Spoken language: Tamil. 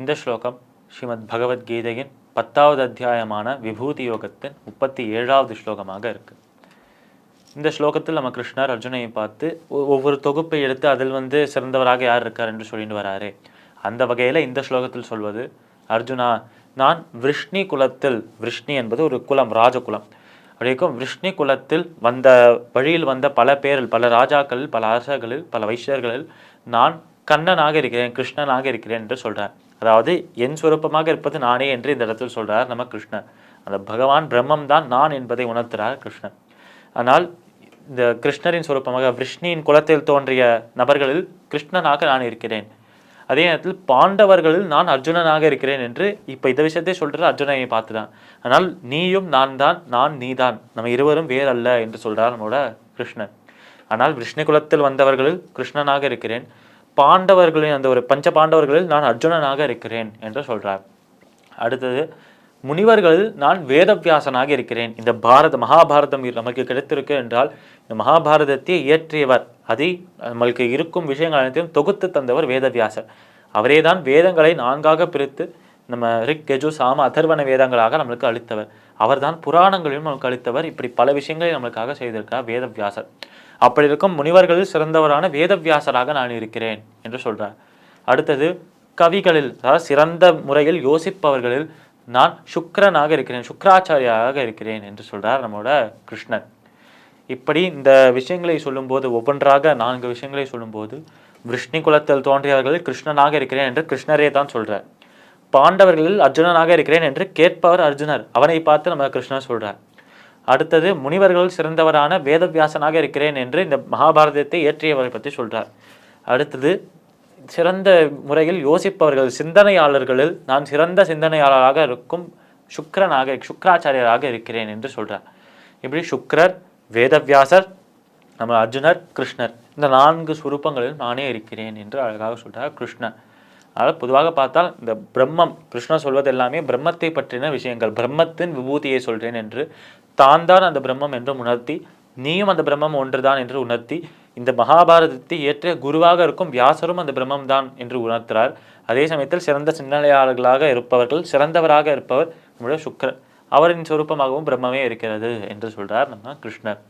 இந்த ஸ்லோகம் ஸ்ரீமத் பகவத்கீதையின் 10வது அத்தியாயமான விபூதி யோகத்தின் 37வது ஸ்லோகமாக இருக்கு. இந்த ஸ்லோகத்தில் நம்ம கிருஷ்ணர் அர்ஜுனையை பார்த்து ஒவ்வொரு தொகுப்பை எடுத்து அதில் சிறந்தவராக யார் இருக்கார் என்று சொல்லிட்டு வராரே. அந்த வகையில் இந்த ஸ்லோகத்தில் சொல்வது, அர்ஜுனா, நான் விருஷ்ணி குலத்தில், விருஷ்ணி என்பது ஒரு குலம், ராஜகுலம், அப்படிக்கும் விருஷ்ணி குலத்தில் வந்த வழியில் வந்த பல பேரில், பல ராஜாக்களில், பல அரசர்களில், பல வைஷ்யர்களில் நான் கண்ணனாக இருக்கிறேன், கிருஷ்ணனாக இருக்கிறேன் என்று சொல்றார். அதாவது என் சுரூபமாக இருப்பது நானே என்று இந்த இடத்தில் சொல்றார் நம்ம கிருஷ்ணர். அந்த பகவான் பிரம்மம் தான் நான் என்பதை உணர்த்துறார் கிருஷ்ணர். ஆனால் இந்த கிருஷ்ணரின் சுரூபமாக விஷ்ணுவின் குலத்தில் தோன்றிய நபர்களில் கிருஷ்ணனாக நான் இருக்கிறேன். அதே நேரத்தில் பாண்டவர்களில் நான் அர்ஜுனனாக இருக்கிறேன் என்று இப்போ இந்த விஷயத்தை சொல்றது அர்ஜுனனை பார்த்து தான். ஆனால் நீயும் நான் தான், நான் நீதான், நம்ம இருவரும் வேறல்ல என்று சொல்றார் நம்மளோட கிருஷ்ணன். ஆனால் விஷ்ணு குலத்தில் வந்தவர்களில் கிருஷ்ணனாக இருக்கிறேன், பாண்டவர்களின் அந்த ஒரு பஞ்ச பாண்டவர்களில் நான் அர்ஜுனனாக இருக்கிறேன் என்று சொல்றார். அடுத்தது, முனிவர்களில் நான் வேதவியாசனாக இருக்கிறேன். இந்த மகாபாரதம் நமக்கு கிடைத்திருக்கு என்றால் இந்த மகாபாரதத்தை இயற்றியவர், அதை நம்மளுக்கு இருக்கும் விஷயங்கள் அனைத்தையும் தொகுத்து தந்தவர் வேதவியாசர். அவரே தான் வேதங்களை 4ஆக பிரித்து நம்ம ரிக், யஜு, சாம, அதர்வண வேதங்களாக நம்மளுக்கு அளித்தவர். அவர் தான் புராணங்களையும் நமக்கு அளித்தவர். இப்படி பல விஷயங்களை நம்மளுக்காக செய்திருக்கார் வேதவியாசர். அப்படி இருக்கும் முனிவர்களில் சிறந்தவரான வேதவியாசராக நான் இருக்கிறேன் என்று சொல்றார். அடுத்தது, கவிகளில், அதாவது சிறந்த முறையில் யோசிப்பவர்களில் நான் சுக்கிரனாக இருக்கிறேன், சுக்கராச்சாரியாக இருக்கிறேன் என்று சொல்றார் நம்மளோட கிருஷ்ணன். இப்படி இந்த விஷயங்களை சொல்லும்போது, ஒவ்வொன்றாக 4 விஷயங்களை சொல்லும்போது, விஷ்ணு குலத்தில் தோன்றியவர்களில் கிருஷ்ணனாக இருக்கிறேன் என்று கிருஷ்ணரே தான் சொல்றார். பாண்டவர்களில் அர்ஜுனனாக இருக்கிறேன் என்று கேட்பவர் அர்ஜுனர், அவனை பார்த்து நம்ம கிருஷ்ணர் சொல்றார். அடுத்தது, முனிவர்கள் சிறந்தவரான வேதவியாசனாக இருக்கிறேன் என்று இந்த மகாபாரதத்தை இயற்றியவரை பற்றி சொல்றார். அடுத்தது, சிறந்த முறையில் யோசிப்பவர்கள், சிந்தனையாளர்களில் நான் சிறந்த சிந்தனையாளராக இருக்கும் சுக்கராச்சாரியராக இருக்கிறேன் என்று சொல்றார். இப்படி சுக்கரர், வேதவியாசர், நம்ம அர்ஜுனர், கிருஷ்ணர், இந்த 4 சுரூபங்களில் நானே இருக்கிறேன் என்று அழகாக சொல்றார் கிருஷ்ணர். அதனால் பொதுவாக பார்த்தால் இந்த பிரம்மம், கிருஷ்ணர் சொல்வது எல்லாமே பிரம்மத்தை பற்றின விஷயங்கள், பிரம்மத்தின் விபூதியை சொல்றேன் என்று, தான் தான் அந்த பிரம்மம் என்று உணர்த்தி, நீயும் அந்த பிரம்மம் ஒன்றுதான் என்று உணர்த்தி, இந்த மகாபாரதத்தை ஏற்ற குருவாக இருக்கும் வியாசரும் அந்த பிரம்மம் தான் என்று உணர்த்துறார். அதே சமயத்தில் சிறந்த சிந்தனையாளர்களாக இருப்பவர்கள், சிறந்தவராக இருப்பவர் நம்முடைய சுக்கரன், அவரின் சொரூபமாகவும் பிரம்மமே இருக்கிறது என்று சொல்றார் நம்ம கிருஷ்ணர்.